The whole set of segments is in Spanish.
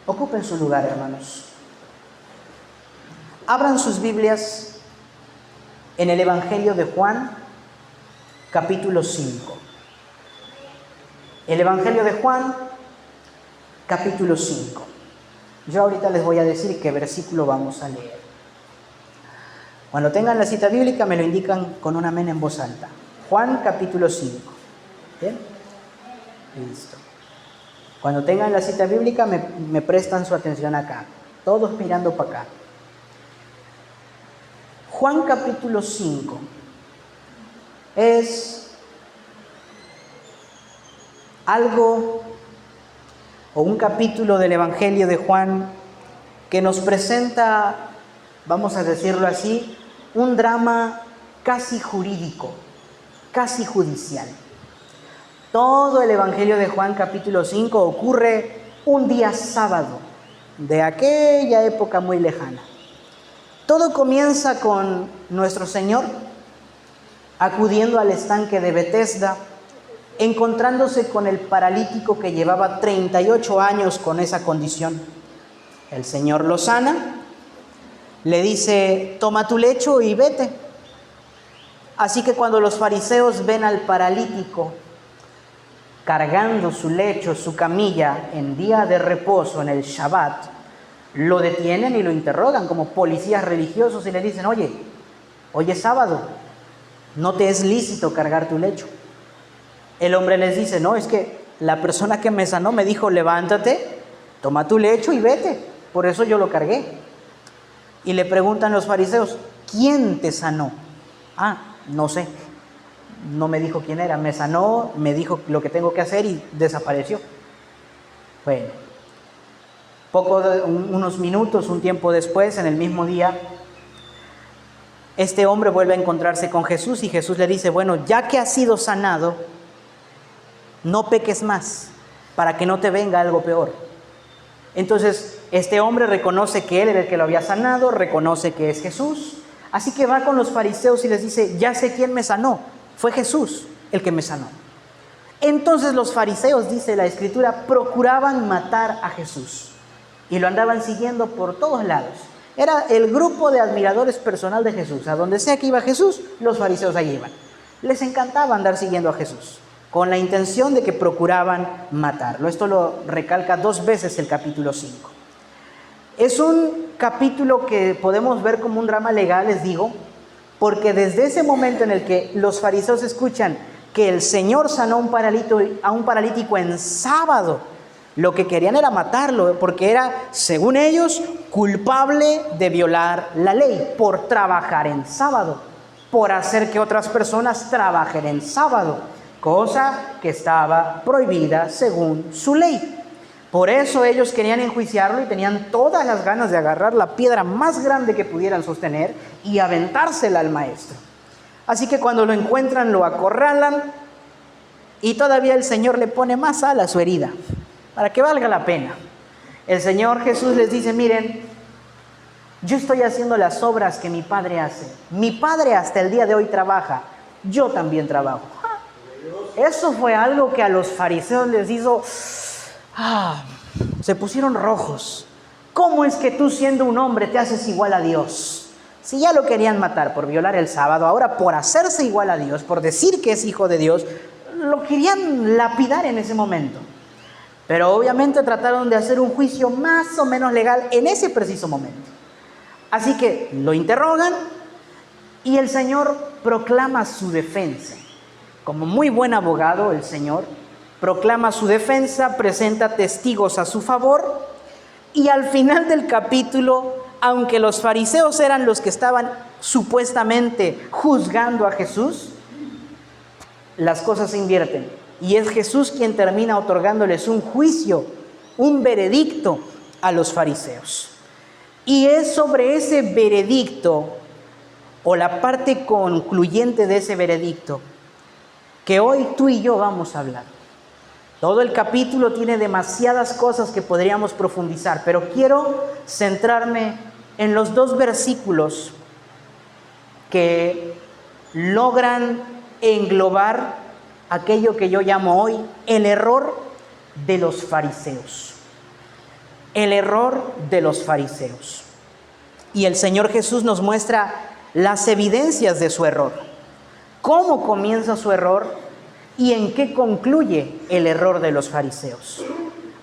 Ocupen su lugar, hermanos. Abran sus Biblias en el Evangelio de Juan, capítulo 5. El Evangelio de Juan, capítulo 5. Yo ahorita les voy a decir qué versículo vamos a leer. Cuando tengan la cita bíblica me lo indican con un amén en voz alta. Juan, capítulo 5. ¿Bien? Listo. Cuando tengan la cita bíblica me prestan su atención acá. Todos mirando para acá. Juan capítulo 5 es algo o un capítulo del Evangelio de Juan que nos presenta, vamos a decirlo así, un drama casi jurídico, casi judicial. Todo el Evangelio de Juan capítulo 5 ocurre un día sábado de aquella época muy lejana. Todo comienza con nuestro Señor acudiendo al estanque de Betesda, encontrándose con el paralítico que llevaba 38 años con esa condición. El Señor lo sana, le dice, toma tu lecho y vete. Así que cuando los fariseos ven al paralítico cargando su lecho, su camilla, en día de reposo, en el Shabbat, lo detienen y lo interrogan como policías religiosos y le dicen, oye, hoy es sábado, no te es lícito cargar tu lecho. El hombre les dice, no, es que la persona que me sanó me dijo, levántate, toma tu lecho y vete, por eso yo lo cargué. Y le preguntan los fariseos, ¿quién te sanó? No sé, no me dijo quién era, me sanó, me dijo lo que tengo que hacer y desapareció. Bueno, unos minutos, un tiempo después, en el mismo día, este hombre vuelve a encontrarse con Jesús y Jesús le dice, bueno, ya que has sido sanado, no peques más para que no te venga algo peor. Entonces, este hombre reconoce que él era el que lo había sanado, reconoce que es Jesús, así que va con los fariseos y les dice, ya sé quién me sanó, fue Jesús el que me sanó. Entonces los fariseos, dice la Escritura, procuraban matar a Jesús y lo andaban siguiendo por todos lados. Era el grupo de admiradores personal de Jesús. A donde sea que iba Jesús, los fariseos ahí iban. Les encantaba andar siguiendo a Jesús, con la intención de que procuraban matarlo. Esto lo recalca 2 veces el capítulo 5. Es un capítulo que podemos ver como un drama legal, les digo, porque desde ese momento en el que los fariseos escuchan que el Señor sanó a un paralítico en sábado, lo que querían era matarlo, porque era, según ellos, culpable de violar la ley por trabajar en sábado, por hacer que otras personas trabajen en sábado, cosa que estaba prohibida según su ley. Por eso ellos querían enjuiciarlo y tenían todas las ganas de agarrar la piedra más grande que pudieran sostener y aventársela al maestro. Así que cuando lo encuentran, lo acorralan y todavía el Señor le pone más sal a su herida, para que valga la pena. El Señor Jesús les dice, miren, yo estoy haciendo las obras que mi Padre hace. Mi Padre hasta el día de hoy trabaja, yo también trabajo. Eso fue algo que a los fariseos les hizo, se pusieron rojos. ¿Cómo es que tú, siendo un hombre, te haces igual a Dios? Si ya lo querían matar por violar el sábado, ahora por hacerse igual a Dios, por decir que es hijo de Dios, lo querían lapidar en ese momento. Pero obviamente trataron de hacer un juicio más o menos legal en ese preciso momento. Así que lo interrogan y el Señor proclama su defensa. Como muy buen abogado, el Señor proclama su defensa, presenta testigos a su favor y al final del capítulo, aunque los fariseos eran los que estaban supuestamente juzgando a Jesús, las cosas se invierten. Y es Jesús quien termina otorgándoles un juicio, un veredicto a los fariseos. Y es sobre ese veredicto, o la parte concluyente de ese veredicto, que hoy tú y yo vamos a hablar. Todo el capítulo tiene demasiadas cosas que podríamos profundizar, pero quiero centrarme en los 2 versículos que logran englobar aquello que yo llamo hoy el error de los fariseos. el error de los fariseos. Y el Señor Jesús nos muestra las evidencias de su error. ¿Cómo comienza su error y en qué concluye el error de los fariseos?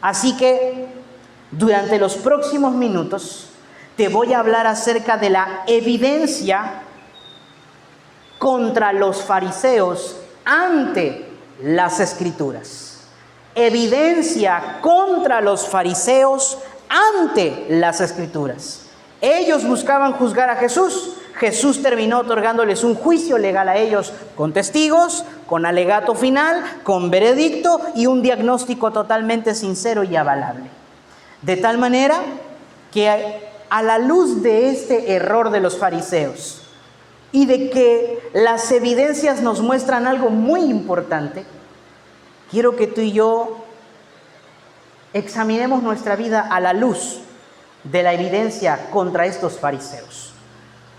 Así que durante los próximos minutos te voy a hablar acerca de la evidencia contra los fariseos ante las Escrituras. Evidencia contra los fariseos ante las Escrituras. Ellos buscaban juzgar a Jesús. Jesús terminó otorgándoles un juicio legal a ellos con testigos, con alegato final, con veredicto y un diagnóstico totalmente sincero y avalable. De tal manera que a la luz de este error de los fariseos y de que las evidencias nos muestran algo muy importante, quiero que tú y yo examinemos nuestra vida a la luz de la evidencia contra estos fariseos.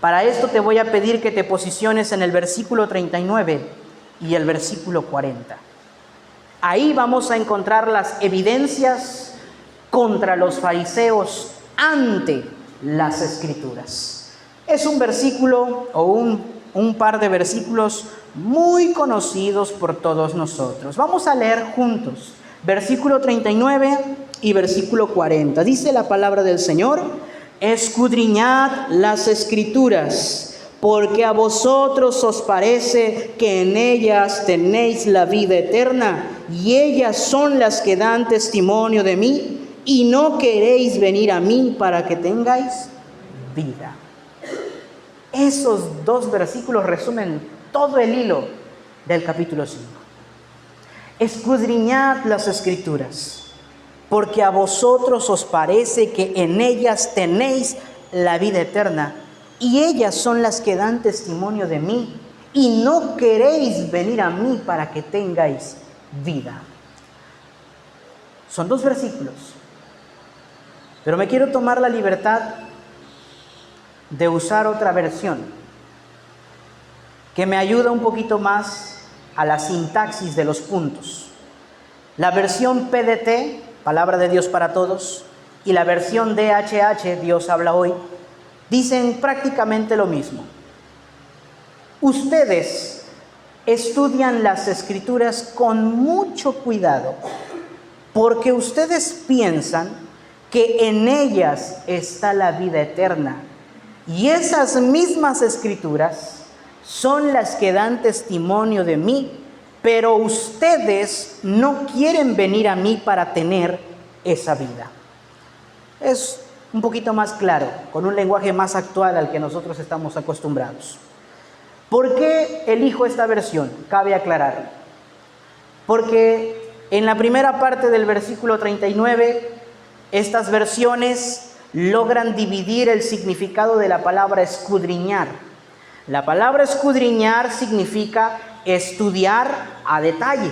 Para esto te voy a pedir que te posiciones en el versículo 39 y el versículo 40. Ahí vamos a encontrar las evidencias contra los fariseos ante las Escrituras. Es un versículo o un par de versículos muy conocidos por todos nosotros. Vamos a leer juntos versículo 39 y versículo 40. Dice la palabra del Señor: escudriñad las Escrituras, porque a vosotros os parece que en ellas tenéis la vida eterna, y ellas son las que dan testimonio de mí, y no queréis venir a mí para que tengáis vida. Esos dos versículos resumen todo el hilo del capítulo 5. Escudriñad las Escrituras, porque a vosotros os parece que en ellas tenéis la vida eterna, y ellas son las que dan testimonio de mí, y no queréis venir a mí para que tengáis vida. Son dos versículos, pero me quiero tomar la libertad de usar otra versión que me ayuda un poquito más a la sintaxis de los puntos. La versión PDT, Palabra de Dios para Todos, y la versión DHH, Dios habla hoy, dicen prácticamente lo mismo. Ustedes estudian las Escrituras con mucho cuidado, porque ustedes piensan que en ellas está la vida eterna, y esas mismas Escrituras son las que dan testimonio de mí, pero ustedes no quieren venir a mí para tener esa vida. Es un poquito más claro, con un lenguaje más actual al que nosotros estamos acostumbrados. ¿Por qué elijo esta versión? Cabe aclarar. Porque en la primera parte del versículo 39, estas versiones logran dividir el significado de la palabra escudriñar. La palabra escudriñar significa estudiar a detalle.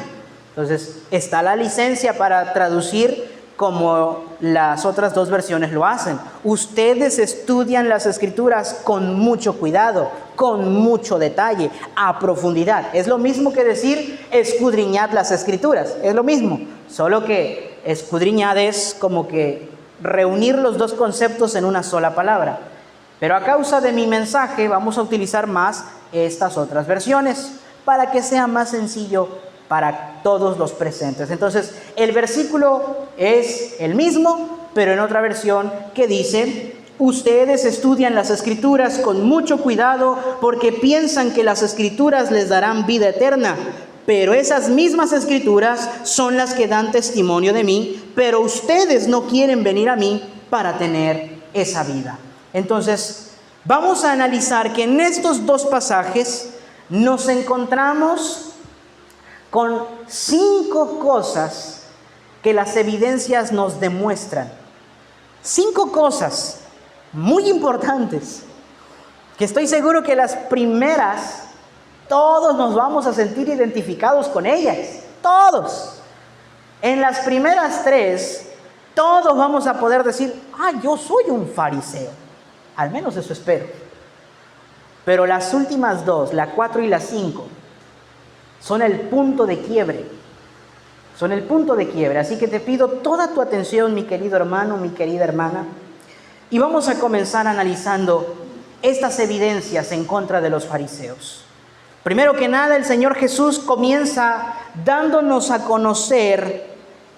Entonces, está la licencia para traducir como las otras dos versiones lo hacen. Ustedes estudian las Escrituras con mucho cuidado, con mucho detalle, a profundidad. Es lo mismo que decir escudriñad las Escrituras. Es lo mismo, solo que escudriñad es como que reunir los dos conceptos en una sola palabra. Pero a causa de mi mensaje vamos a utilizar más estas otras versiones para que sea más sencillo para todos los presentes. Entonces, el versículo es el mismo, pero en otra versión que dice: ustedes estudian las Escrituras con mucho cuidado porque piensan que las Escrituras les darán vida eterna, pero esas mismas Escrituras son las que dan testimonio de mí, pero ustedes no quieren venir a mí para tener esa vida. Entonces, vamos a analizar que en estos dos pasajes nos encontramos con 5 cosas que las evidencias nos demuestran. 5 cosas muy importantes, que estoy seguro que las primeras, todos nos vamos a sentir identificados con ellas. Todos. En las primeras 3, todos vamos a poder decir: yo soy un fariseo. Al menos eso espero. Pero las últimas 2, la 4 y la 5, son el punto de quiebre. son el punto de quiebre. Así que te pido toda tu atención, mi querido hermano, mi querida hermana, y vamos a comenzar analizando estas evidencias en contra de los fariseos. Primero que nada, el Señor Jesús comienza dándonos a conocer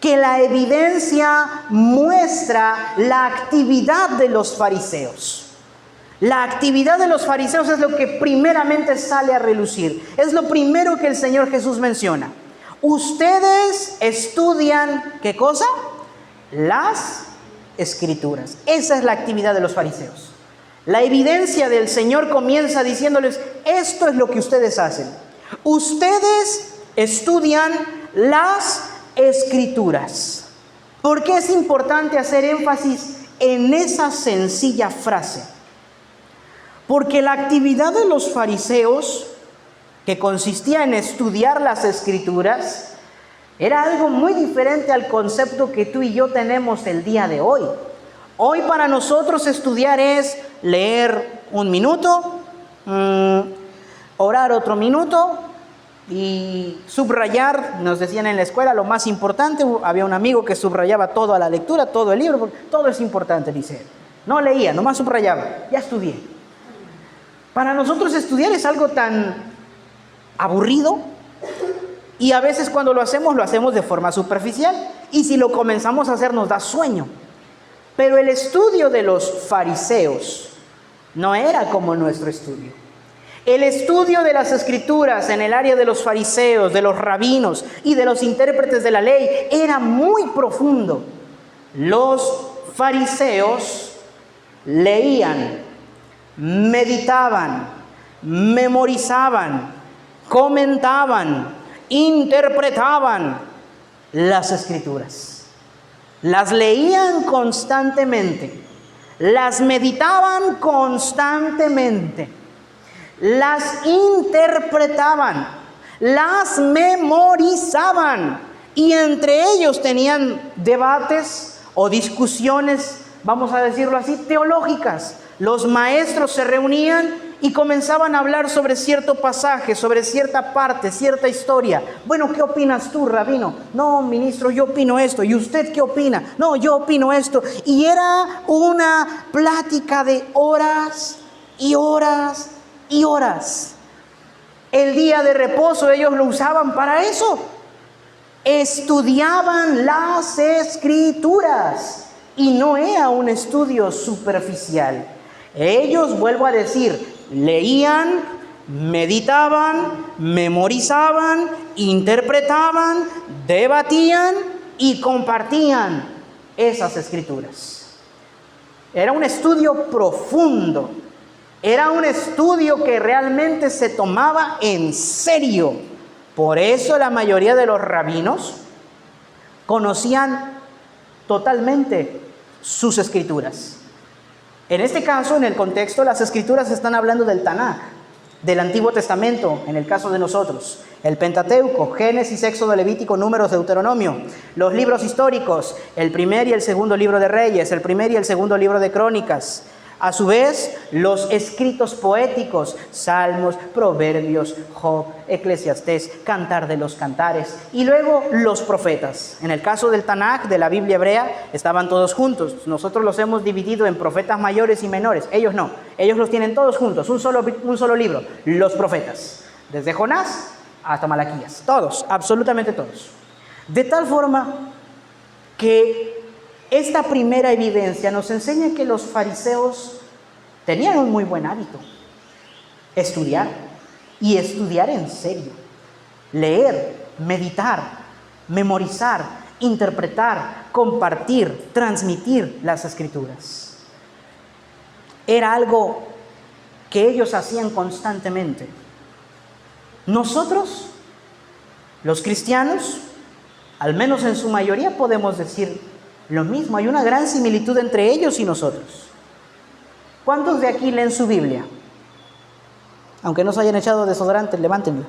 que la evidencia muestra la actividad de los fariseos. La actividad de los fariseos es lo que primeramente sale a relucir. Es lo primero que el Señor Jesús menciona. Ustedes estudian, ¿qué cosa? Las Escrituras. Esa es la actividad de los fariseos. La evidencia del Señor comienza diciéndoles, esto es lo que ustedes hacen. Ustedes estudian las Escrituras. ¿Por qué es importante hacer énfasis en esa sencilla frase? Porque la actividad de los fariseos, que consistía en estudiar las Escrituras, era algo muy diferente al concepto que tú y yo tenemos el día de hoy. Hoy para nosotros estudiar es leer un minuto, orar otro minuto y subrayar. Nos decían en la escuela lo más importante. Había un amigo que subrayaba toda la lectura, todo el libro, porque todo es importante, dice él. No leía, nomás subrayaba. Ya estudié. Para nosotros estudiar es algo tan aburrido y a veces cuando lo hacemos de forma superficial, y si lo comenzamos a hacer nos da sueño. Pero el estudio de los fariseos no era como nuestro estudio. El estudio de las Escrituras en el área de los fariseos, de los rabinos y de los intérpretes de la ley era muy profundo. Los fariseos leían, meditaban, memorizaban, comentaban, interpretaban las Escrituras. Las leían constantemente, las meditaban constantemente, las interpretaban, las memorizaban, y entre ellos tenían debates o discusiones, vamos a decirlo así, teológicas. Los maestros se reunían y comenzaban a hablar sobre cierto pasaje, sobre cierta parte, cierta historia. Bueno, ¿qué opinas tú, rabino? No, ministro, yo opino esto. ¿Y usted qué opina? No, yo opino esto. Y era una plática de horas y horas y horas. El día de reposo ellos lo usaban para eso. Estudiaban las Escrituras y no era un estudio superficial. Ellos, vuelvo a decir, leían, meditaban, memorizaban, interpretaban, debatían y compartían esas Escrituras. Era un estudio profundo, era un estudio que realmente se tomaba en serio. Por eso la mayoría de los rabinos conocían totalmente sus Escrituras. En este caso, en el contexto, las Escrituras están hablando del Tanaj, del Antiguo Testamento, en el caso de nosotros. El Pentateuco, Génesis, Éxodo, Levítico, Números, Deuteronomio. Los libros históricos, el primer y el segundo libro de Reyes, el primer y el segundo libro de Crónicas. A su vez, los escritos poéticos, Salmos, Proverbios, Job, Eclesiastés, Cantar de los Cantares. Y luego los profetas. En el caso del Tanaj, de la Biblia hebrea, estaban todos juntos. Nosotros los hemos dividido en profetas mayores y menores. Ellos no. Ellos los tienen todos juntos, un solo libro. Los profetas. Desde Jonás hasta Malaquías. Todos, absolutamente todos. De tal forma que esta primera evidencia nos enseña que los fariseos tenían un muy buen hábito: estudiar, y estudiar en serio, leer, meditar, memorizar, interpretar, compartir, transmitir las Escrituras. Era algo que ellos hacían constantemente. Nosotros, los cristianos, al menos en su mayoría, podemos decir lo mismo. Hay una gran similitud entre ellos y nosotros. ¿Cuántos de aquí leen su Biblia? Aunque no se hayan echado desodorante, levántenlo.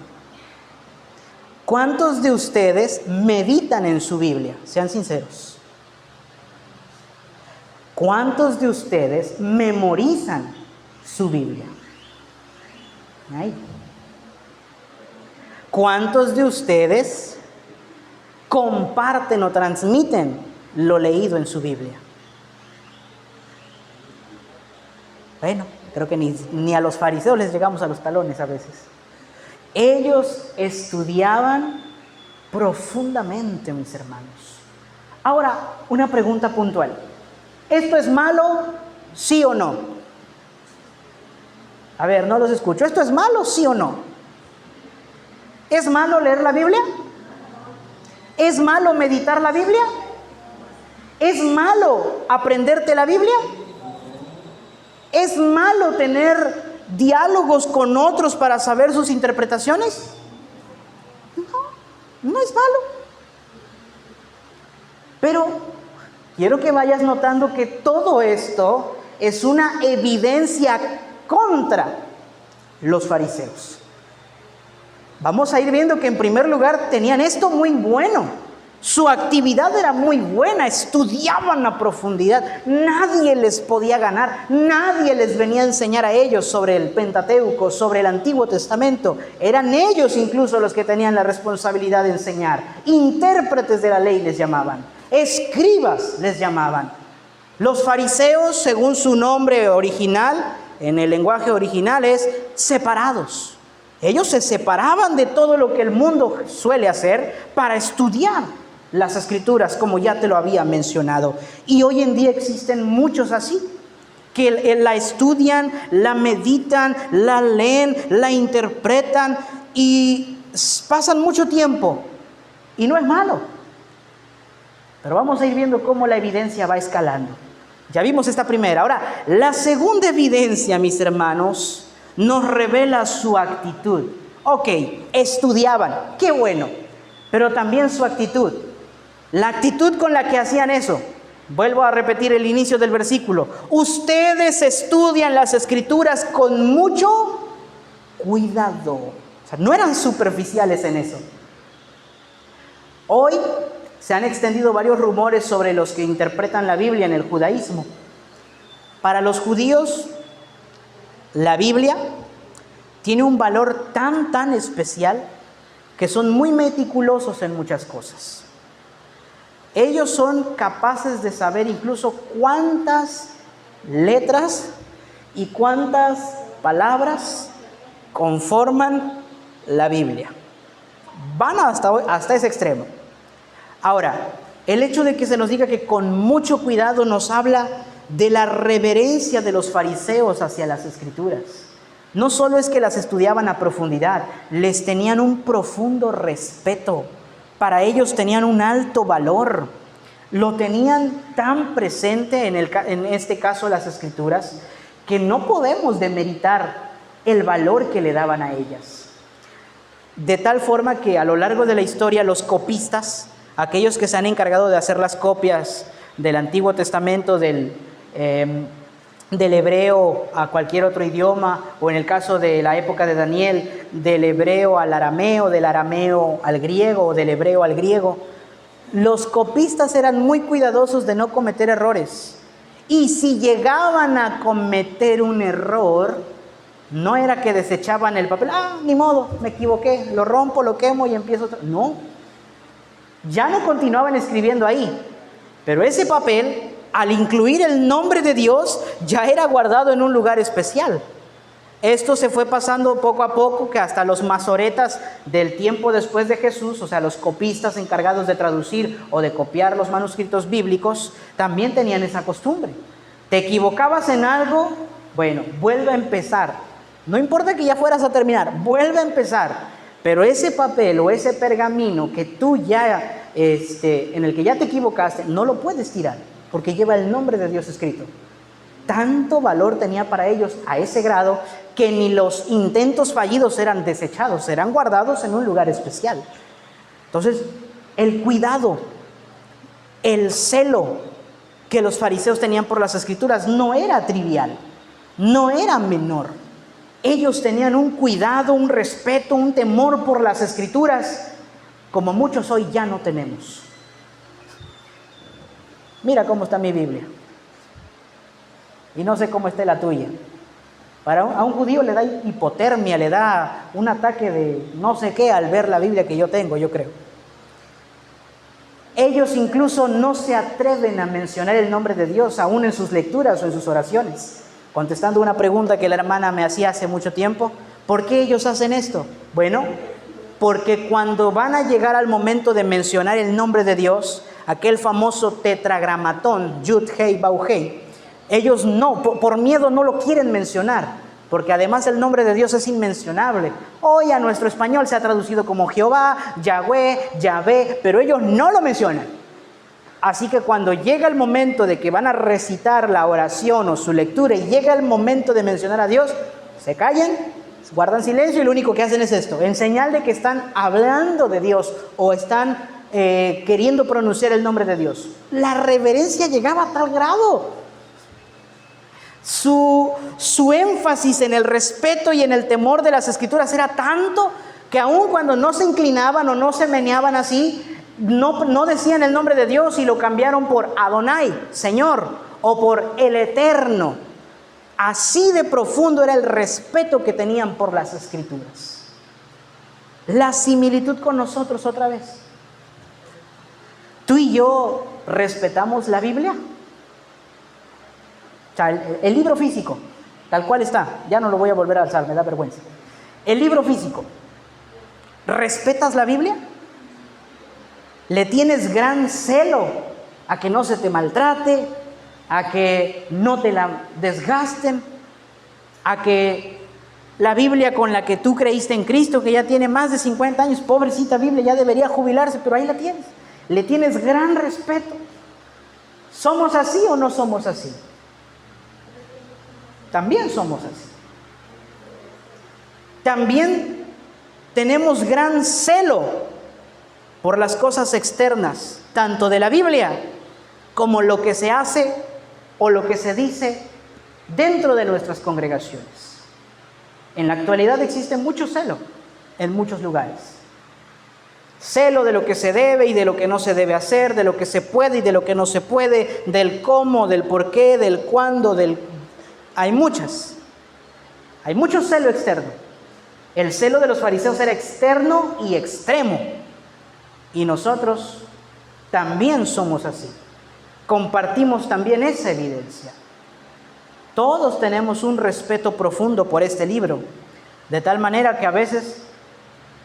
¿Cuántos de ustedes meditan en su Biblia? Sean sinceros. ¿Cuántos de ustedes memorizan su Biblia? ¿Cuántos de ustedes comparten o transmiten lo leído en su Biblia. Bueno, creo que ni a los fariseos les llegamos a los talones a veces. Ellos estudiaban profundamente, mis hermanos. Ahora, una pregunta puntual. ¿Esto es malo, sí o no? A ver, no los escucho. ¿Esto es malo, sí o no? ¿Es malo leer la Biblia? ¿Es malo meditar la Biblia? ¿Es malo aprenderte la Biblia? ¿Es malo tener diálogos con otros para saber sus interpretaciones? No, no es malo. Pero quiero que vayas notando que todo esto es una evidencia contra los fariseos. Vamos a ir viendo que en primer lugar tenían esto muy bueno. Su actividad era muy buena, estudiaban a profundidad, nadie les podía ganar, nadie les venía a enseñar a ellos sobre el Pentateuco, sobre el Antiguo Testamento. Eran ellos incluso los que tenían la responsabilidad de enseñar. Intérpretes de la ley les llamaban, escribas les llamaban. Los fariseos, según su nombre original, en el lenguaje original es separados. Ellos se separaban de todo lo que el mundo suele hacer para estudiar las Escrituras, como ya te lo había mencionado. Y hoy en día existen muchos así, que la estudian, la meditan, la leen, la interpretan y pasan mucho tiempo. Y no es malo. Pero vamos a ir viendo cómo la evidencia va escalando. Ya vimos esta primera. Ahora, la segunda evidencia, mis hermanos, nos revela su actitud. Ok, estudiaban, qué bueno, pero también su actitud. La actitud con la que hacían eso. Vuelvo a repetir el inicio del versículo. Ustedes estudian las Escrituras con mucho cuidado. O sea, no eran superficiales en eso. Hoy se han extendido varios rumores sobre los que interpretan la Biblia en el judaísmo. Para los judíos, la Biblia tiene un valor tan especial que son muy meticulosos en muchas cosas. Ellos son capaces de saber incluso cuántas letras y cuántas palabras conforman la Biblia. Van hasta ese extremo. Ahora, el hecho de que se nos diga que con mucho cuidado nos habla de la reverencia de los fariseos hacia las Escrituras. No solo es que las estudiaban a profundidad, les tenían un profundo respeto. Para ellos tenían un alto valor. Lo tenían tan presente en este caso las Escrituras que no podemos demeritar el valor que le daban a ellas. De tal forma que a lo largo de la historia los copistas, aquellos que se han encargado de hacer las copias del Antiguo Testamento, del hebreo a cualquier otro idioma, o en el caso de la época de Daniel, del hebreo al arameo, del arameo al griego, o del hebreo al griego, los copistas eran muy cuidadosos de no cometer errores. Y si llegaban a cometer un error, no era que desechaban el papel, ni modo, me equivoqué, lo rompo, lo quemo y empiezo otra. No, ya no continuaban escribiendo ahí, pero ese papel, al incluir el nombre de Dios, ya era guardado en un lugar especial. Esto se fue pasando poco a poco, que hasta los masoretas del tiempo después de Jesús, o sea, los copistas encargados de traducir o de copiar los manuscritos bíblicos, también tenían esa costumbre. Te equivocabas en algo, bueno, vuelve a empezar. No importa que ya fueras a terminar, vuelve a empezar. Pero ese papel o ese pergamino que tú ya, en el que ya te equivocaste, no lo puedes tirar, porque lleva el nombre de Dios escrito. Tanto valor tenía para ellos a ese grado que ni los intentos fallidos eran desechados, eran guardados en un lugar especial. Entonces, el cuidado, el celo que los fariseos tenían por las Escrituras no era trivial, no era menor. Ellos tenían un cuidado, un respeto, un temor por las Escrituras, como muchos hoy ya no tenemos. Mira cómo está mi Biblia. Y no sé cómo esté la tuya. A un judío le da hipotermia, le da un ataque de no sé qué al ver la Biblia que yo tengo, yo creo. Ellos incluso no se atreven a mencionar el nombre de Dios, aún en sus lecturas o en sus oraciones. Contestando una pregunta que la hermana me hacía hace mucho tiempo, ¿por qué ellos hacen esto? Bueno, porque cuando van a llegar al momento de mencionar el nombre de Dios, aquel famoso tetragramatón, Yud Hei Bau Hei, ellos no, por miedo no lo quieren mencionar, porque además el nombre de Dios es inmencionable. Hoy a nuestro español se ha traducido como Jehová, Yahweh, Yahvé, pero ellos no lo mencionan. Así que cuando llega el momento de que van a recitar la oración o su lectura y llega el momento de mencionar a Dios, se callan, guardan silencio y lo único que hacen es esto, en señal de que están hablando de Dios o están queriendo pronunciar el nombre de Dios. La reverencia llegaba a tal grado. Su énfasis en el respeto y en el temor de las Escrituras era tanto que aun cuando no se inclinaban o no se meneaban así, no decían el nombre de Dios y lo cambiaron por Adonai, Señor, o por el Eterno. Así de profundo era el respeto que tenían por las Escrituras. La similitud con nosotros otra vez. ¿Tú y yo respetamos la Biblia? O sea, el libro físico, tal cual está, ya no lo voy a volver a alzar, me da vergüenza. El libro físico, ¿respetas la Biblia? ¿Le tienes gran celo a que no se te maltrate, a que no te la desgasten, a que la Biblia con la que tú creíste en Cristo, que ya tiene más de 50 años, pobrecita Biblia, ya debería jubilarse, pero ahí la tienes? ¿Le tienes gran respeto? ¿Somos así o no somos así? También somos así. También tenemos gran celo por las cosas externas, tanto de la Biblia como lo que se hace o lo que se dice dentro de nuestras congregaciones. En la actualidad existe mucho celo en muchos lugares. Celo de lo que se debe y de lo que no se debe hacer, de lo que se puede y de lo que no se puede, del cómo, del por qué, del cuándo, Hay mucho celo externo. El celo de los fariseos era externo y extremo. Y nosotros también somos así. Compartimos también esa evidencia. Todos tenemos un respeto profundo por este libro, de tal manera que a veces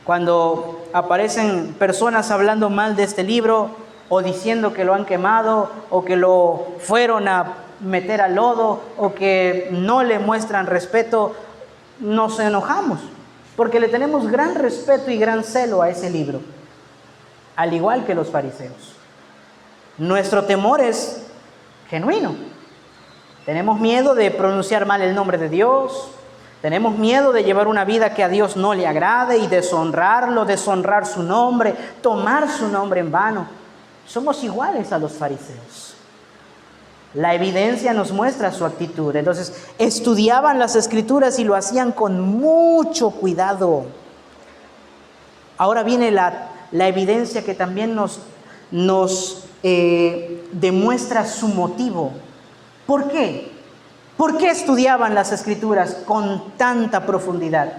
cuando aparecen personas hablando mal de este libro o diciendo que lo han quemado o que lo fueron a meter al lodo o que no le muestran respeto, nos enojamos porque le tenemos gran respeto y gran celo a ese libro, al igual que los fariseos. Nuestro temor es genuino. Tenemos miedo de pronunciar mal el nombre de Dios, tenemos miedo de llevar una vida que a Dios no le agrade y deshonrarlo, deshonrar su nombre, tomar su nombre en vano. Somos iguales a los fariseos. La evidencia nos muestra su actitud. Entonces, estudiaban las Escrituras y lo hacían con mucho cuidado. Ahora viene la evidencia que también nos demuestra su motivo. ¿Por qué? ¿Por qué estudiaban las Escrituras con tanta profundidad?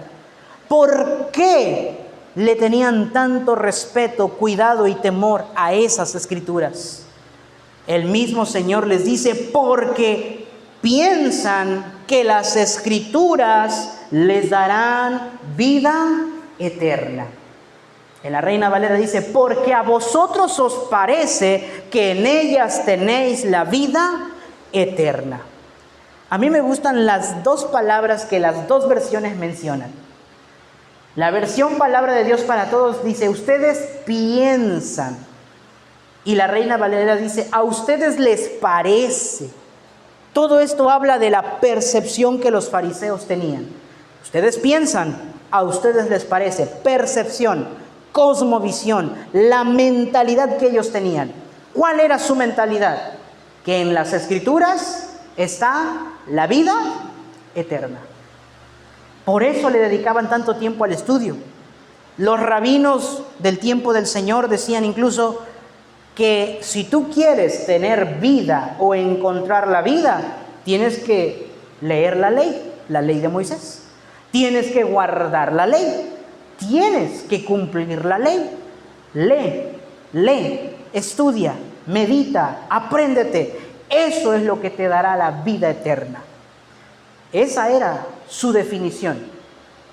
¿Por qué le tenían tanto respeto, cuidado y temor a esas Escrituras? El mismo Señor les dice, porque piensan que las Escrituras les darán vida eterna. En la Reina Valera dice, porque a vosotros os parece que en ellas tenéis la vida eterna. A mí me gustan las dos palabras que las dos versiones mencionan. La versión Palabra de Dios para Todos dice, ustedes piensan. Y la Reina Valera dice, a ustedes les parece. Todo esto habla de la percepción que los fariseos tenían. Ustedes piensan, a ustedes les parece. Percepción, cosmovisión, la mentalidad que ellos tenían. ¿Cuál era su mentalidad? Que en las Escrituras está la vida eterna. Por eso le dedicaban tanto tiempo al estudio. Los rabinos del tiempo del Señor decían incluso que si tú quieres tener vida o encontrar la vida, tienes que leer la ley de Moisés. Tienes que guardar la ley. Tienes que cumplir la ley. Lee, estudia, medita, apréndete. Eso es lo que te dará la vida eterna. Esa era su definición.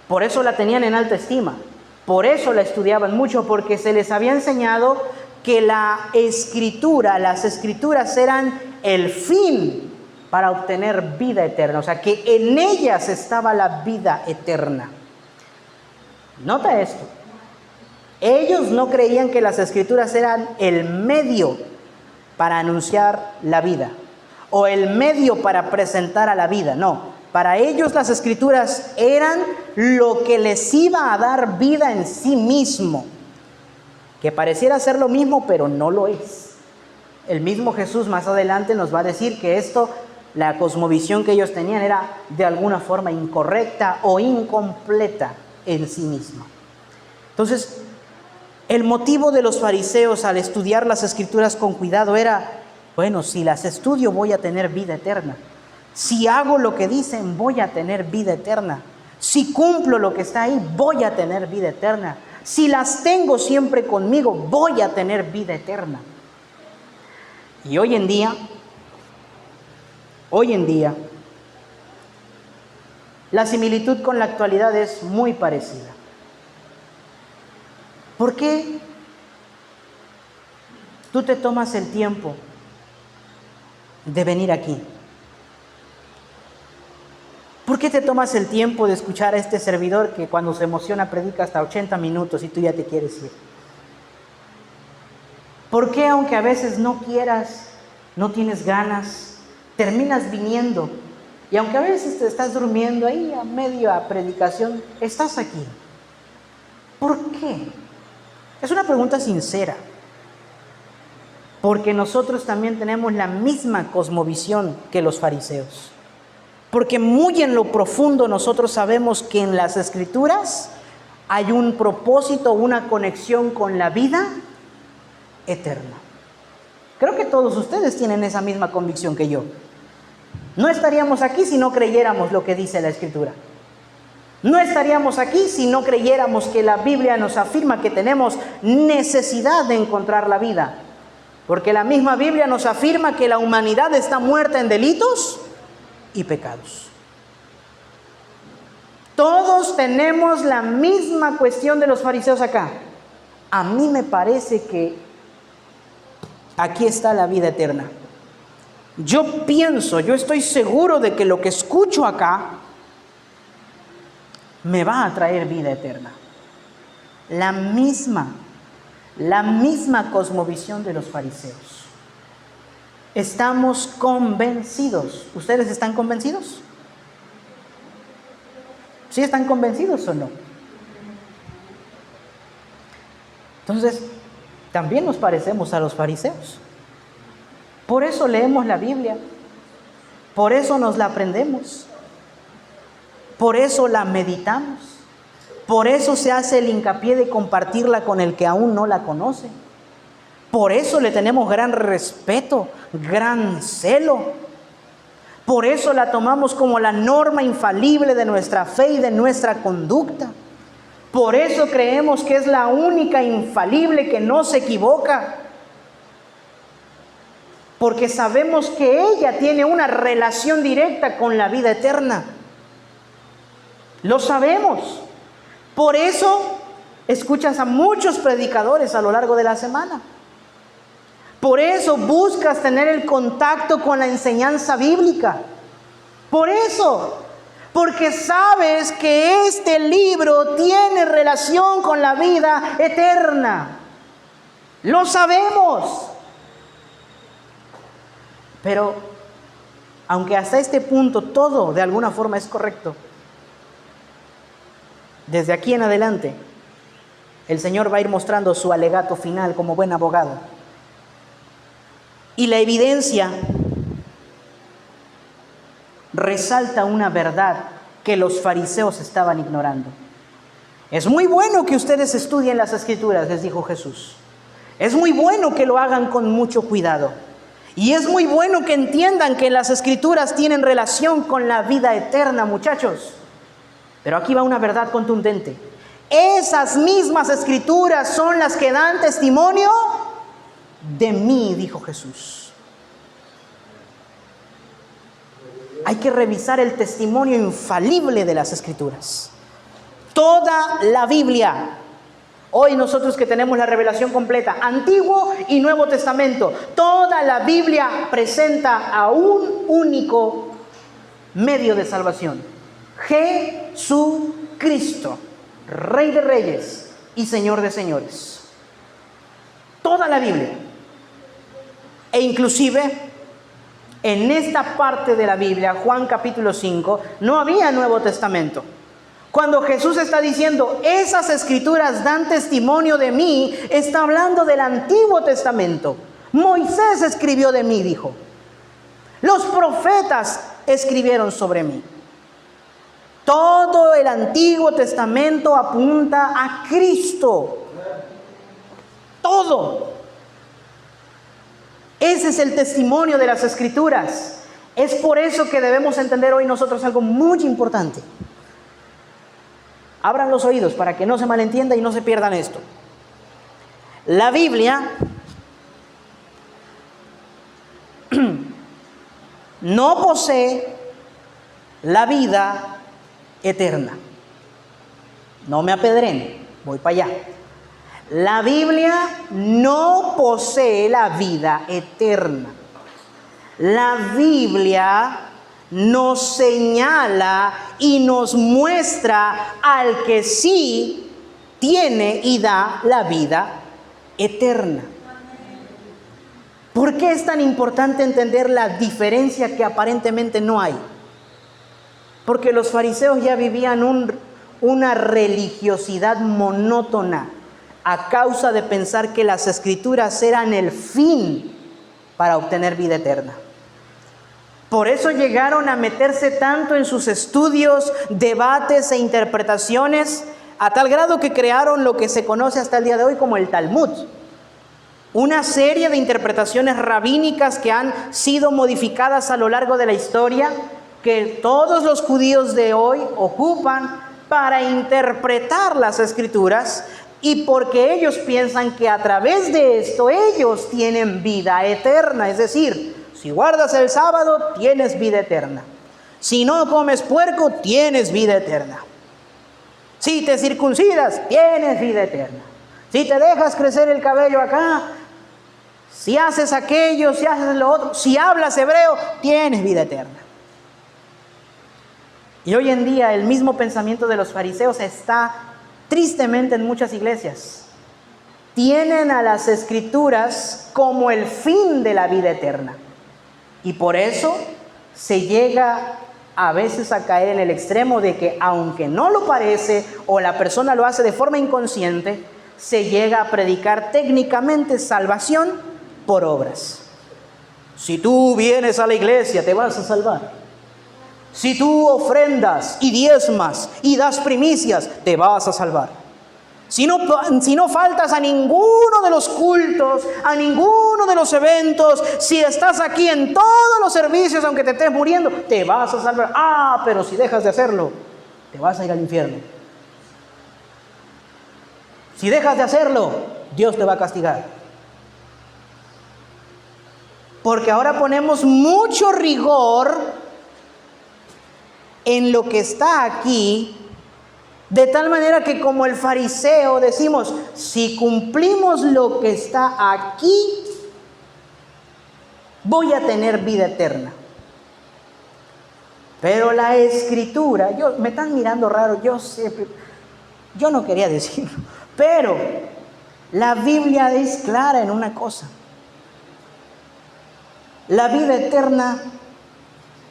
Por eso la tenían en alta estima. Por eso la estudiaban mucho, porque se les había enseñado que la escritura, las escrituras eran el fin para obtener vida eterna. O sea, que en ellas estaba la vida eterna. Nota esto. Ellos no creían que las escrituras eran el medio para anunciar la vida o el medio para presentar a la vida. No, para ellos las escrituras eran lo que les iba a dar vida en sí mismo, que pareciera ser lo mismo, pero no lo es. El mismo Jesús más adelante nos va a decir que esto, la cosmovisión que ellos tenían, era de alguna forma incorrecta o incompleta en sí misma. Entonces, el motivo de los fariseos al estudiar las escrituras con cuidado era, bueno, si las estudio voy a tener vida eterna. Si hago lo que dicen, voy a tener vida eterna. Si cumplo lo que está ahí, voy a tener vida eterna. Si las tengo siempre conmigo, voy a tener vida eterna. Y hoy en día, la similitud con la actualidad es muy parecida. ¿Por qué tú te tomas el tiempo de venir aquí? ¿Por qué te tomas el tiempo de escuchar a este servidor que cuando se emociona predica hasta 80 minutos y tú ya te quieres ir? ¿Por qué, aunque a veces no quieras, no tienes ganas, terminas viniendo? Y aunque a veces te estás durmiendo ahí a media predicación, estás aquí. ¿Por qué? Es una pregunta sincera. Porque nosotros también tenemos la misma cosmovisión que los fariseos. Porque muy en lo profundo nosotros sabemos que en las escrituras hay un propósito, una conexión con la vida eterna. Creo que todos ustedes tienen esa misma convicción que yo. No estaríamos aquí si no creyéramos lo que dice la escritura. No estaríamos aquí si no creyéramos que la Biblia nos afirma que tenemos necesidad de encontrar la vida. Porque la misma Biblia nos afirma que la humanidad está muerta en delitos y pecados. Todos tenemos la misma cuestión de los fariseos acá. A mí me parece que aquí está la vida eterna. Yo estoy seguro de que lo que escucho acá me va a traer vida eterna. La misma cosmovisión de los fariseos. Estamos convencidos. ¿Ustedes están convencidos? ¿Sí están convencidos o no? Entonces, también nos parecemos a los fariseos. Por eso leemos la Biblia. Por eso nos la aprendemos. Por eso la meditamos. Por eso se hace el hincapié de compartirla con el que aún no la conoce. Por eso le tenemos gran respeto, gran celo. Por eso la tomamos como la norma infalible de nuestra fe y de nuestra conducta. Por eso creemos que es la única infalible que no se equivoca. Porque sabemos que ella tiene una relación directa con la vida eterna. Lo sabemos. Por eso escuchas a muchos predicadores a lo largo de la semana. Por eso buscas tener el contacto con la enseñanza bíblica. Por eso, porque sabes que este libro tiene relación con la vida eterna. Lo sabemos. Pero, aunque hasta este punto todo de alguna forma es correcto, desde aquí en adelante, el Señor va a ir mostrando su alegato final como buen abogado. Y la evidencia resalta una verdad que los fariseos estaban ignorando. Es muy bueno que ustedes estudien las Escrituras, les dijo Jesús. Es muy bueno que lo hagan con mucho cuidado. Y es muy bueno que entiendan que las Escrituras tienen relación con la vida eterna, muchachos. Pero aquí va una verdad contundente. Esas mismas Escrituras son las que dan testimonio de mí, dijo Jesús. Hay que revisar el testimonio infalible de las Escrituras. Toda la Biblia, hoy nosotros que tenemos la revelación completa, Antiguo y Nuevo Testamento, toda la Biblia presenta a un único medio de salvación: Jesucristo, Rey de Reyes y Señor de Señores. Toda la Biblia. E inclusive en esta parte de la Biblia, Juan capítulo 5, no había Nuevo Testamento. Cuando Jesús está diciendo, esas escrituras dan testimonio de mí, está hablando del Antiguo Testamento. Moisés escribió de mí, dijo. Los profetas escribieron sobre mí. Todo el Antiguo Testamento apunta a Cristo. Todo. Ese es el testimonio de las Escrituras. Es por eso que debemos entender hoy nosotros algo muy importante. Abran los oídos para que no se malentienda y no se pierdan esto. La Biblia no posee la vida eterna. No me apedren, voy para allá. La Biblia no posee la vida eterna. La Biblia nos señala y nos muestra al que sí tiene y da la vida eterna. ¿Por qué es tan importante entender la diferencia que aparentemente no hay? Porque los fariseos ya vivían una religiosidad monótona a causa de pensar que las Escrituras eran el fin para obtener vida eterna. Por eso llegaron a meterse tanto en sus estudios, debates e interpretaciones, a tal grado que crearon lo que se conoce hasta el día de hoy como el Talmud. Una serie de interpretaciones rabínicas que han sido modificadas a lo largo de la historia, que todos los judíos de hoy ocupan para interpretar las Escrituras, y porque ellos piensan que a través de esto ellos tienen vida eterna. Es decir, si guardas el sábado, tienes vida eterna. Si no comes puerco, tienes vida eterna. Si te circuncidas, tienes vida eterna. Si te dejas crecer el cabello acá, si haces aquello, si haces lo otro, si hablas hebreo, tienes vida eterna. Y hoy en día el mismo pensamiento de los fariseos está tristemente en muchas iglesias. Tienen a las Escrituras como el fin de la vida eterna. Y por eso se llega a veces a caer en el extremo de que, aunque no lo parece o la persona lo hace de forma inconsciente, se llega a predicar técnicamente salvación por obras. Si tú vienes a la iglesia, te vas a salvar. Si tú ofrendas y diezmas y das primicias, te vas a salvar. Si no faltas a ninguno de los cultos, a ninguno de los eventos, si estás aquí en todos los servicios, aunque te estés muriendo, te vas a salvar. Pero si dejas de hacerlo, te vas a ir al infierno. Si dejas de hacerlo, Dios te va a castigar. Porque ahora ponemos mucho rigor en lo que está aquí, de tal manera que como el fariseo decimos, si cumplimos lo que está aquí, voy a tener vida eterna. Pero la Escritura, me están mirando raro, yo no quería decirlo, pero la Biblia es clara en una cosa: la vida eterna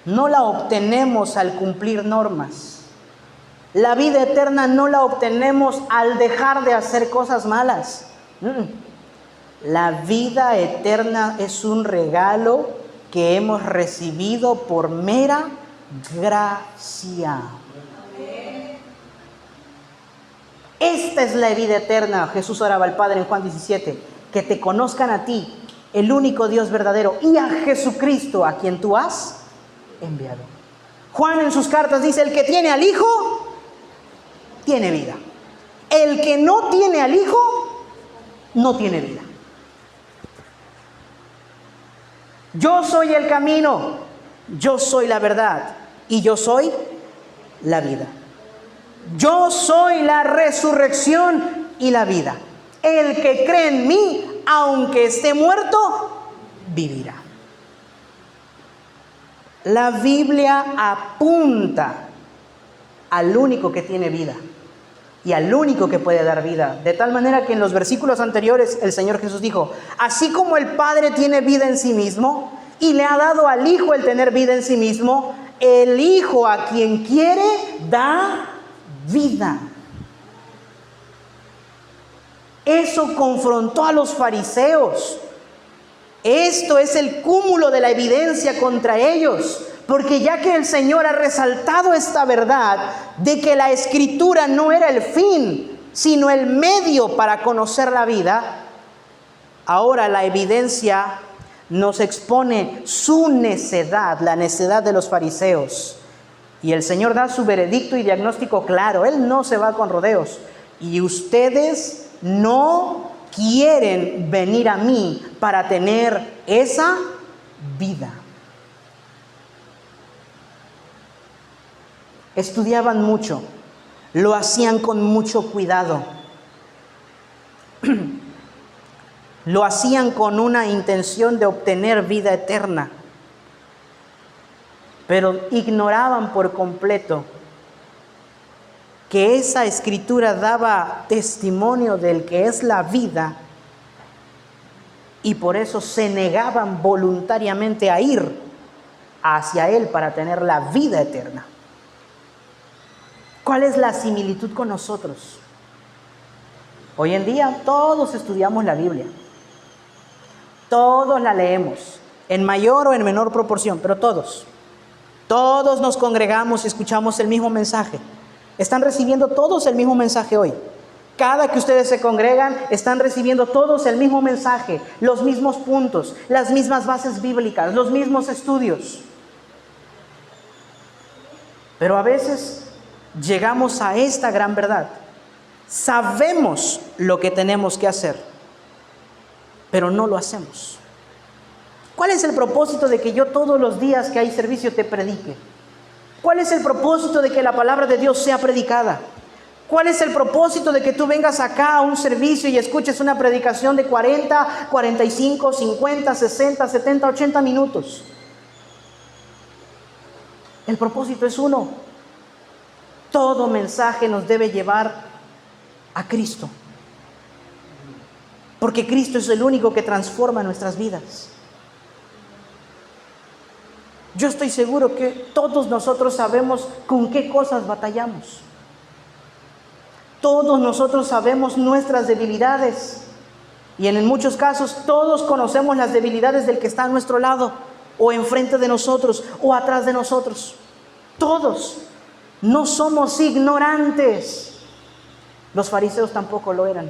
no la obtenemos al cumplir normas. La vida eterna no la obtenemos al dejar de hacer cosas malas. La vida eterna es un regalo que hemos recibido por mera gracia. Esta es la vida eterna. Jesús oraba al Padre en Juan 17, que te conozcan a ti, el único Dios verdadero, y a Jesucristo, a quien tú has enviado. Juan en sus cartas dice: el que tiene al Hijo tiene vida. El que no tiene al Hijo no tiene vida. Yo soy el camino, yo soy la verdad y yo soy la vida. Yo soy la resurrección y la vida. El que cree en mí, aunque esté muerto, vivirá. La Biblia apunta al único que tiene vida y al único que puede dar vida. De tal manera que en los versículos anteriores el Señor Jesús dijo, así como el Padre tiene vida en sí mismo y le ha dado al Hijo el tener vida en sí mismo, el Hijo a quien quiere da vida. Eso confrontó a los fariseos. Esto es el cúmulo de la evidencia contra ellos, porque ya que el Señor ha resaltado esta verdad de que la Escritura no era el fin, sino el medio para conocer la vida, ahora la evidencia nos expone su necedad, la necedad de los fariseos. Y el Señor da su veredicto y diagnóstico claro. Él no se va con rodeos. Y ustedes no quieren venir a mí para tener esa vida. Estudiaban mucho, lo hacían con mucho cuidado, lo hacían con una intención de obtener vida eterna, pero ignoraban por completo que esa escritura daba testimonio del que es la vida, y por eso se negaban voluntariamente a ir hacia Él para tener la vida eterna. ¿Cuál es la similitud con nosotros? Hoy en día todos estudiamos la Biblia, todos la leemos, en mayor o en menor proporción, pero todos nos congregamos y escuchamos el mismo mensaje. Están recibiendo todos el mismo mensaje hoy. Cada que ustedes se congregan, están recibiendo todos el mismo mensaje, los mismos puntos, las mismas bases bíblicas, los mismos estudios. Pero a veces llegamos a esta gran verdad. Sabemos lo que tenemos que hacer, pero no lo hacemos. ¿Cuál es el propósito de que yo todos los días que hay servicio te predique? ¿Cuál es el propósito de que la palabra de Dios sea predicada? ¿Cuál es el propósito de que tú vengas acá a un servicio y escuches una predicación de 40, 45, 50, 60, 70, 80 minutos? El propósito es uno. Todo mensaje nos debe llevar a Cristo, porque Cristo es el único que transforma nuestras vidas. Yo estoy seguro que todos nosotros sabemos con qué cosas batallamos. Todos nosotros sabemos nuestras debilidades. Y en muchos casos todos conocemos las debilidades del que está a nuestro lado, o enfrente de nosotros, o atrás de nosotros. Todos. No somos ignorantes. Los fariseos tampoco lo eran.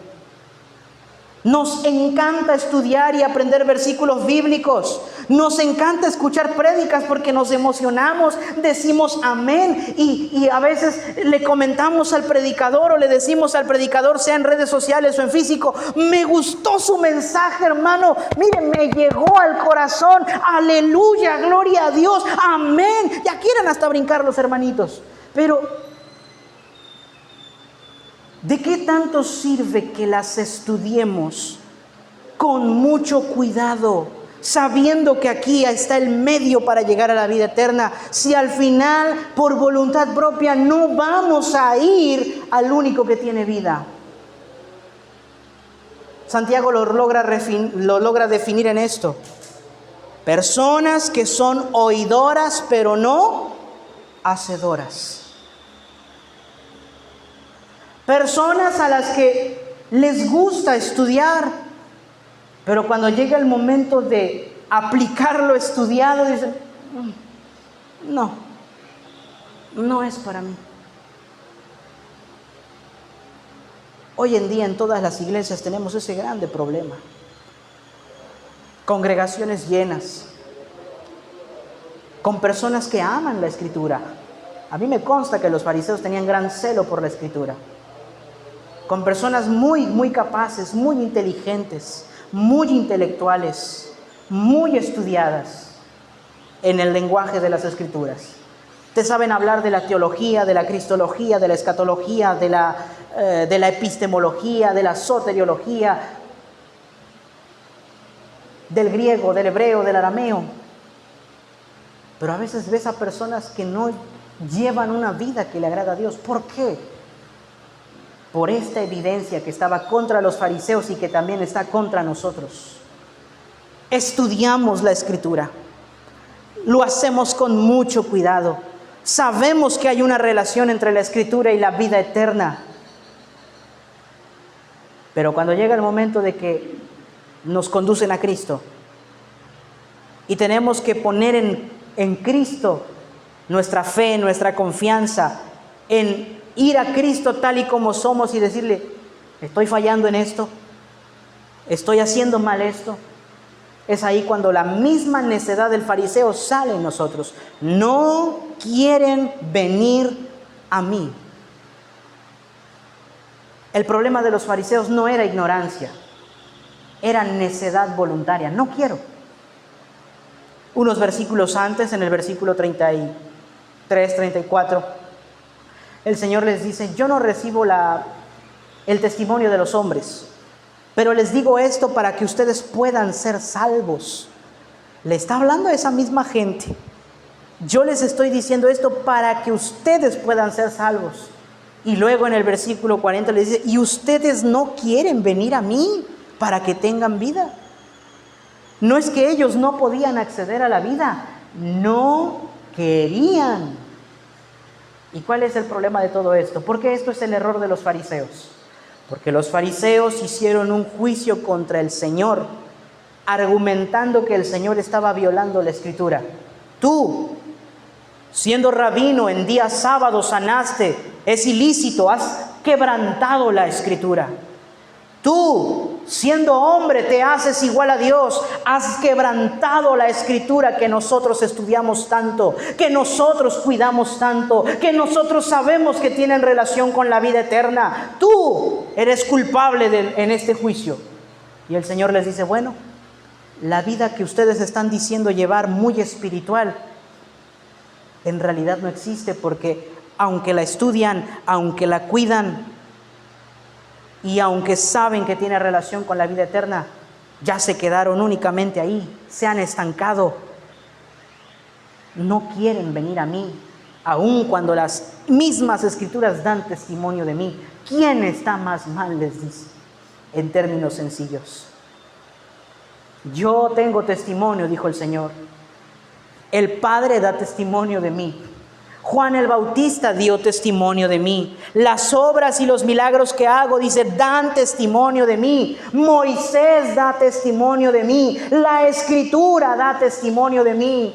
Nos encanta estudiar y aprender versículos bíblicos. Nos encanta escuchar prédicas porque nos emocionamos, decimos amén y a veces le comentamos al predicador o le decimos al predicador, sea en redes sociales o en físico, me gustó su mensaje, hermano, mire, me llegó al corazón, aleluya, gloria a Dios, amén. Ya quieren hasta brincar los hermanitos, pero ¿de qué tanto sirve que las estudiemos con mucho cuidado, sabiendo que aquí está el medio para llegar a la vida eterna, si al final, por voluntad propia, no vamos a ir al único que tiene vida? Santiago lo logra definir en esto: personas que son oidoras pero no hacedoras. Personas a las que les gusta estudiar, pero cuando llega el momento de aplicar lo estudiado, dicen, no es para mí. Hoy en día en todas las iglesias tenemos ese grande problema. Congregaciones llenas, con personas que aman la Escritura. A mí me consta que los fariseos tenían gran celo por la Escritura. Con personas muy capaces, muy inteligentes, muy intelectuales, muy estudiadas en el lenguaje de las Escrituras. Te saben hablar de la teología, de la cristología, de la escatología, de la epistemología, de la soteriología, del griego, del hebreo, del arameo. Pero a veces ves a personas que no llevan una vida que le agrada a Dios. ¿Por qué? Por esta evidencia que estaba contra los fariseos y que también está contra nosotros. Estudiamos la Escritura. Lo hacemos con mucho cuidado. Sabemos que hay una relación entre la Escritura y la vida eterna. Pero cuando llega el momento de que nos conducen a Cristo y tenemos que poner en Cristo nuestra fe, nuestra confianza, en ir a Cristo tal y como somos y decirle, estoy fallando en esto, estoy haciendo mal esto. Es ahí cuando la misma necedad del fariseo sale en nosotros. No quieren venir a mí. El problema de los fariseos no era ignorancia, era necedad voluntaria. No quiero. Unos versículos antes, en el versículo 33, 34, el Señor les dice, yo no recibo el testimonio de los hombres, pero les digo esto para que ustedes puedan ser salvos. Le está hablando a esa misma gente. Yo les estoy diciendo esto para que ustedes puedan ser salvos. Y luego en el versículo 40 les dice, y ustedes no quieren venir a mí para que tengan vida. No es que ellos no podían acceder a la vida, no querían. ¿Y cuál es el problema de todo esto? Porque esto es el error de los fariseos. Porque los fariseos hicieron un juicio contra el Señor, argumentando que el Señor estaba violando la Escritura. Tú, siendo rabino, en día sábado sanaste, es ilícito, has quebrantado la Escritura. Tú, siendo hombre, te haces igual a Dios, has quebrantado la Escritura que nosotros estudiamos tanto, que nosotros cuidamos tanto, que nosotros sabemos que tienen relación con la vida eterna. Tú eres culpable en este juicio. Y el Señor les dice, bueno, la vida que ustedes están diciendo llevar muy espiritual, en realidad no existe, porque aunque la estudian, aunque la cuidan, y aunque saben que tiene relación con la vida eterna, ya se quedaron únicamente ahí, se han estancado. No quieren venir a mí, aun cuando las mismas Escrituras dan testimonio de mí. ¿Quién está más mal? Les dice, en términos sencillos. Yo tengo testimonio, dijo el Señor. El Padre da testimonio de mí. Juan el Bautista dio testimonio de mí. Las obras y los milagros que hago, dice, dan testimonio de mí. Moisés da testimonio de mí. La Escritura da testimonio de mí.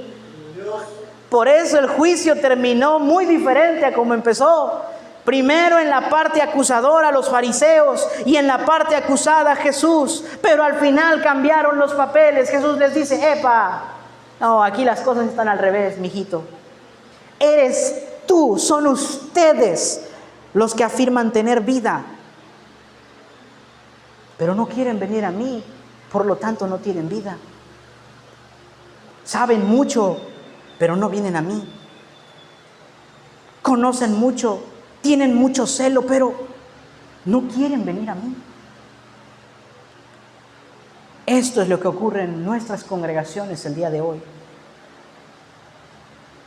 Por eso el juicio terminó muy diferente a como empezó. Primero en la parte acusadora los fariseos y en la parte acusada Jesús. Pero al final cambiaron los papeles. Jesús les dice, ¡epa! No, aquí las cosas están al revés, mijito. Eres tú, son ustedes los que afirman tener vida, pero no quieren venir a mí, por lo tanto no tienen vida. Saben mucho, pero no vienen a mí. Conocen mucho, tienen mucho celo, pero no quieren venir a mí. Esto es lo que ocurre en nuestras congregaciones el día de hoy.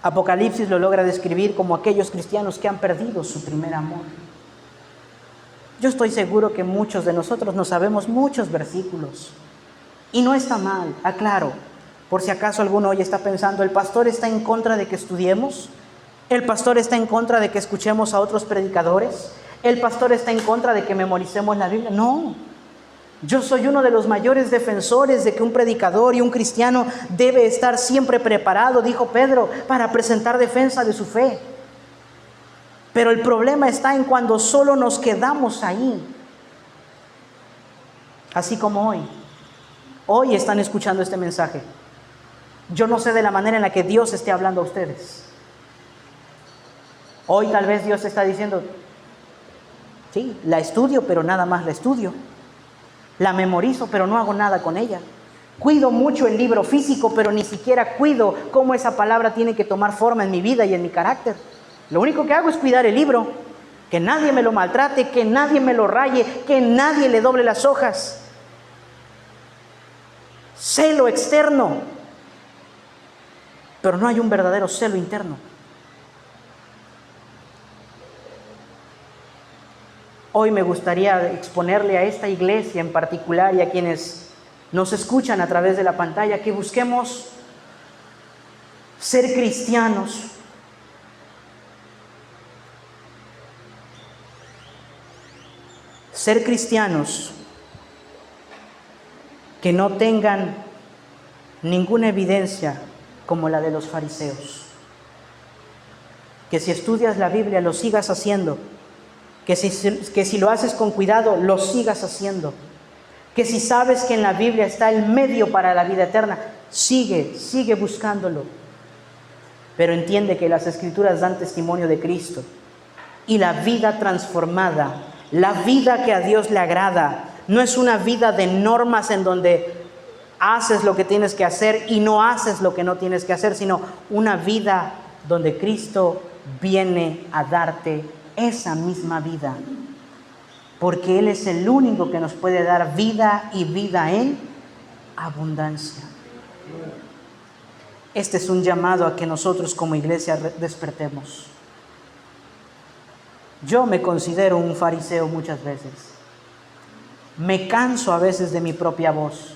Apocalipsis lo logra describir como aquellos cristianos que han perdido su primer amor. Yo estoy seguro que muchos de nosotros no sabemos muchos versículos. Y no está mal, aclaro. Por si acaso alguno hoy está pensando, ¿el pastor está en contra de que estudiemos? ¿El pastor está en contra de que escuchemos a otros predicadores? ¿El pastor está en contra de que memoricemos la Biblia? No. Yo soy uno de los mayores defensores de que un predicador y un cristiano debe estar siempre preparado, dijo Pedro, para presentar defensa de su fe. Pero el problema está en cuando solo nos quedamos ahí. Así como hoy. Hoy están escuchando este mensaje. Yo no sé de la manera en la que Dios esté hablando a ustedes. Hoy tal vez Dios está diciendo, sí, la estudio, pero nada más la estudio. La memorizo, pero no hago nada con ella. Cuido mucho el libro físico, pero ni siquiera cuido cómo esa palabra tiene que tomar forma en mi vida y en mi carácter. Lo único que hago es cuidar el libro, que nadie me lo maltrate, que nadie me lo raye, que nadie le doble las hojas. Celo externo, pero no hay un verdadero celo interno. Hoy me gustaría exponerle a esta iglesia en particular y a quienes nos escuchan a través de la pantalla que busquemos ser cristianos que no tengan ninguna evidencia como la de los fariseos. Que si estudias la Biblia lo sigas haciendo, que si lo haces con cuidado lo sigas haciendo, que si sabes que en la Biblia está el medio para la vida eterna, sigue buscándolo. Pero entiende que las Escrituras dan testimonio de Cristo y la vida transformada, la vida que a Dios le agrada, no es una vida de normas en donde haces lo que tienes que hacer y no haces lo que no tienes que hacer, sino una vida donde Cristo viene a darte esa misma vida, porque Él es el único que nos puede dar vida y vida en abundancia. Este es un llamado a que nosotros como iglesia despertemos. Yo me considero un fariseo muchas veces. Me canso a veces de mi propia voz.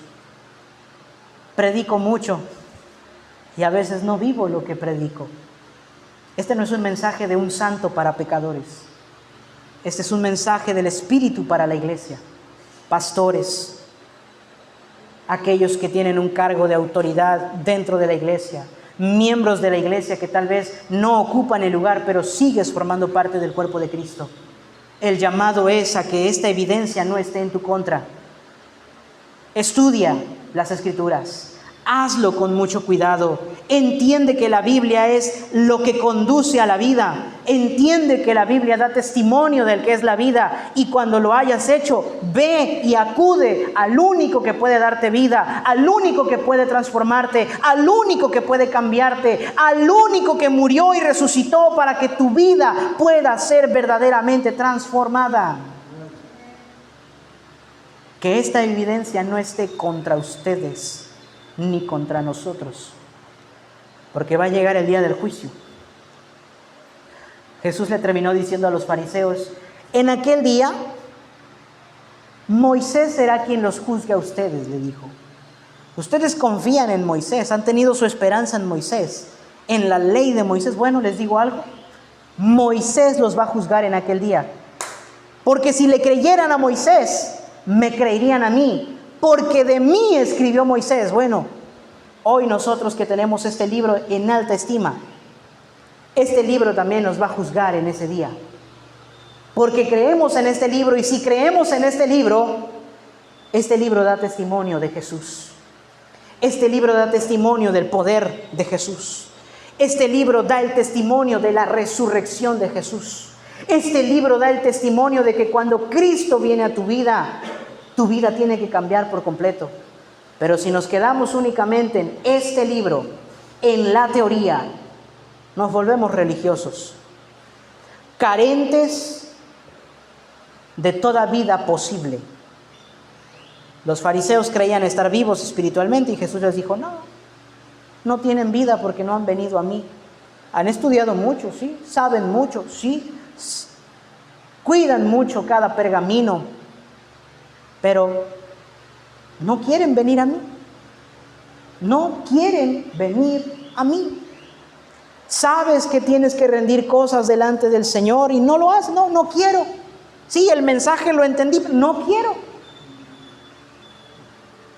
Predico mucho y a veces no vivo lo que predico. Este no es un mensaje de un santo para pecadores. Este es un mensaje del Espíritu para la iglesia. Pastores, aquellos que tienen un cargo de autoridad dentro de la iglesia, miembros de la iglesia que tal vez no ocupan el lugar, pero sigues formando parte del cuerpo de Cristo. El llamado es a que esta evidencia no esté en tu contra. Estudia las Escrituras. Hazlo con mucho cuidado. Entiende que la Biblia es lo que conduce a la vida. Entiende que la Biblia da testimonio del que es la vida. Y cuando lo hayas hecho, ve y acude al único que puede darte vida, al único que puede transformarte, al único que puede cambiarte, al único que murió y resucitó para que tu vida pueda ser verdaderamente transformada. Que esta evidencia no esté contra ustedes ni contra nosotros, porque va a llegar el día del juicio. Jesús le terminó diciendo a los fariseos: en aquel día Moisés será quien los juzgue a ustedes, le dijo. Ustedes confían en Moisés, han tenido su esperanza en Moisés, en la ley de Moisés. Bueno, les digo algo, Moisés los va a juzgar en aquel día, porque si le creyeran a Moisés, me creerían a mí, porque de mí escribió Moisés. Bueno, hoy nosotros que tenemos este libro en alta estima, este libro también nos va a juzgar en ese día, porque creemos en este libro, y si creemos en este libro da testimonio de Jesús. Este libro da testimonio del poder de Jesús. Este libro da el testimonio de la resurrección de Jesús. Este libro da el testimonio de que cuando Cristo viene a tu vida tiene que cambiar por completo. Pero si nos quedamos únicamente en este libro, en la teoría, nos volvemos religiosos, carentes de toda vida posible. Los fariseos creían estar vivos espiritualmente y Jesús les dijo: no tienen vida porque no han venido a mí. Han estudiado mucho, sí, saben mucho, sí, cuidan mucho cada pergamino, pero no quieren venir a mí. No quieren venir a mí. Sabes que tienes que rendir cosas delante del Señor y no lo haces. No quiero. Sí, el mensaje lo entendí, pero no quiero.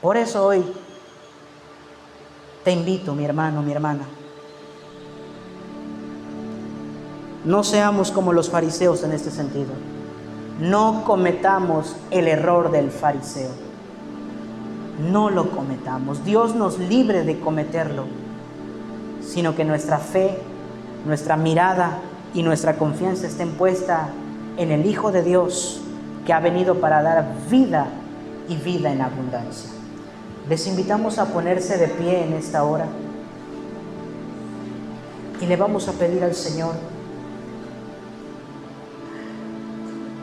Por eso hoy te invito, mi hermano, mi hermana, no seamos como los fariseos en este sentido. No cometamos el error del fariseo. No lo cometamos. Dios nos libre de cometerlo, sino que nuestra fe, nuestra mirada y nuestra confianza estén puesta en el Hijo de Dios, que ha venido para dar vida y vida en abundancia. Les invitamos a ponerse de pie en esta hora y le vamos a pedir al Señor,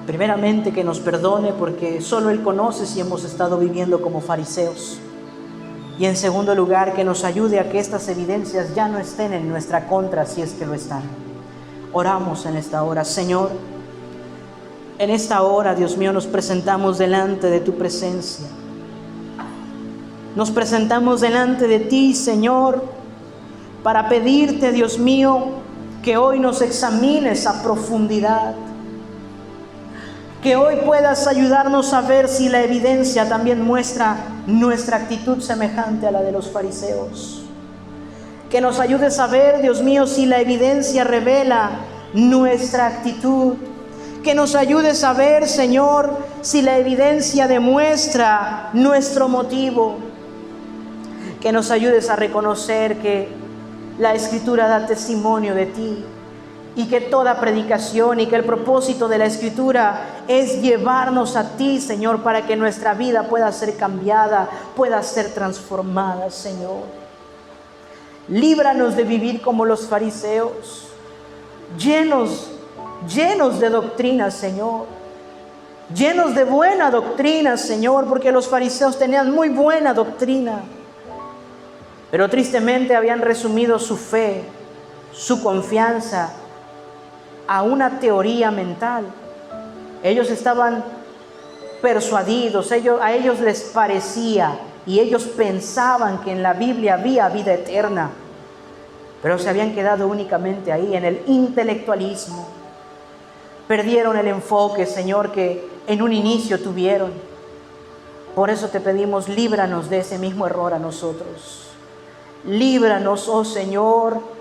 primeramente, que nos perdone porque solo Él conoce si hemos estado viviendo como fariseos. Y en segundo lugar, que nos ayude a que estas evidencias ya no estén en nuestra contra si es que lo están. Oramos en esta hora. Señor, en esta hora, Dios mío, nos presentamos delante de tu presencia. Nos presentamos delante de ti, Señor, para pedirte, Dios mío, que hoy nos examines a profundidad. Que hoy puedas ayudarnos a ver si la evidencia también muestra nuestra actitud semejante a la de los fariseos. Que nos ayudes a ver, Dios mío, si la evidencia revela nuestra actitud. Que nos ayudes a ver, Señor, si la evidencia demuestra nuestro motivo. Que nos ayudes a reconocer que la Escritura da testimonio de ti. Y que toda predicación y que el propósito de la Escritura es llevarnos a ti, Señor, para que nuestra vida pueda ser cambiada, pueda ser transformada, Señor. Líbranos de vivir como los fariseos, llenos de doctrina, Señor. Llenos de buena doctrina, Señor, porque los fariseos tenían muy buena doctrina. Pero tristemente habían resumido su fe, su confianza, a una teoría mental. Ellos estaban persuadidos, a ellos les parecía y ellos pensaban que en la Biblia había vida eterna, pero se habían quedado únicamente ahí en el intelectualismo. Perdieron el enfoque, Señor, que en un inicio tuvieron. Por eso te pedimos, líbranos de ese mismo error a nosotros. Líbranos, oh Señor,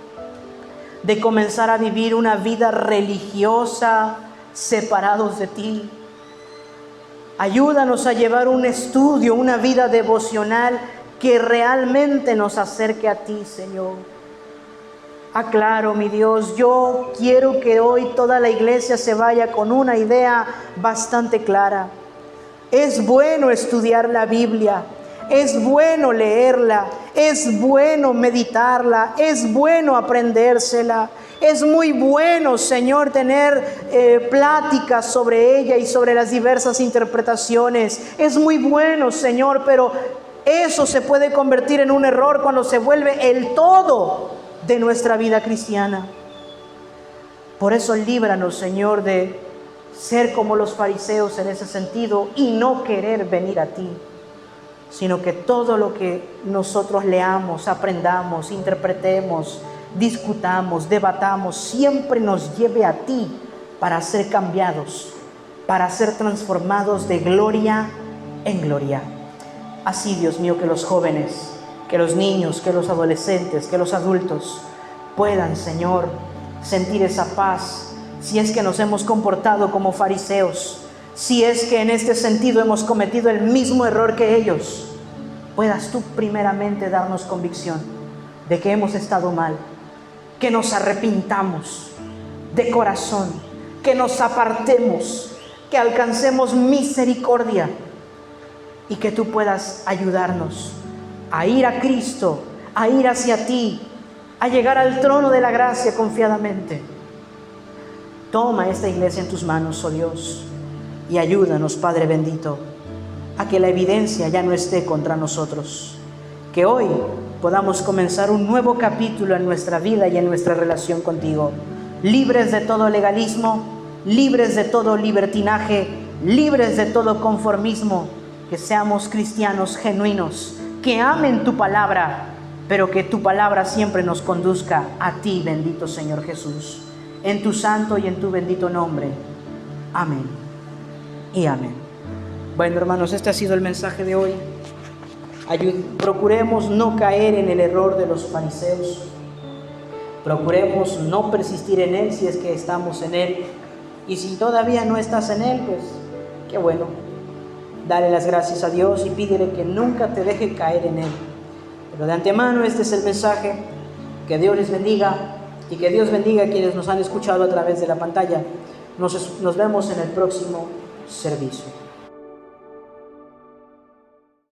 de comenzar a vivir una vida religiosa separados de ti. Ayúdanos a llevar un estudio, una vida devocional que realmente nos acerque a ti, Señor. Aclaro, mi Dios, yo quiero que hoy toda la iglesia se vaya con una idea bastante clara. Es bueno estudiar la Biblia. Es bueno leerla, es bueno meditarla, es bueno aprendérsela. Es muy bueno, Señor, tener pláticas sobre ella y sobre las diversas interpretaciones. Es muy bueno, Señor, pero eso se puede convertir en un error cuando se vuelve el todo de nuestra vida cristiana. Por eso líbranos, Señor, de ser como los fariseos en ese sentido y no querer venir a ti, sino que todo lo que nosotros leamos, aprendamos, interpretemos, discutamos, debatamos, siempre nos lleve a ti para ser cambiados, para ser transformados de gloria en gloria. Así, Dios mío, que los jóvenes, que los niños, que los adolescentes, que los adultos puedan, Señor, sentir esa paz, si es que nos hemos comportado como fariseos, si es que en este sentido hemos cometido el mismo error que ellos, puedas tú primeramente darnos convicción de que hemos estado mal, que nos arrepintamos de corazón, que nos apartemos, que alcancemos misericordia y que tú puedas ayudarnos a ir a Cristo, a ir hacia ti, a llegar al trono de la gracia confiadamente. Toma esta iglesia en tus manos, oh Dios, y ayúdanos, Padre bendito, a que la evidencia ya no esté contra nosotros. Que hoy podamos comenzar un nuevo capítulo en nuestra vida y en nuestra relación contigo, libres de todo legalismo, libres de todo libertinaje, libres de todo conformismo, que seamos cristianos genuinos, que amen tu palabra, pero que tu palabra siempre nos conduzca a ti, bendito Señor Jesús, en tu santo y en tu bendito nombre. Amén y amén. Bueno, hermanos, este ha sido el mensaje de hoy. Procuremos no caer en el error de los fariseos. Procuremos no persistir en él si es que estamos en él. Y si todavía no estás en él, pues qué bueno. Dale las gracias a Dios y pídele que nunca te deje caer en él. Pero de antemano este es el mensaje. Que Dios les bendiga y que Dios bendiga a quienes nos han escuchado a través de la pantalla. Nos vemos en el próximo servicio.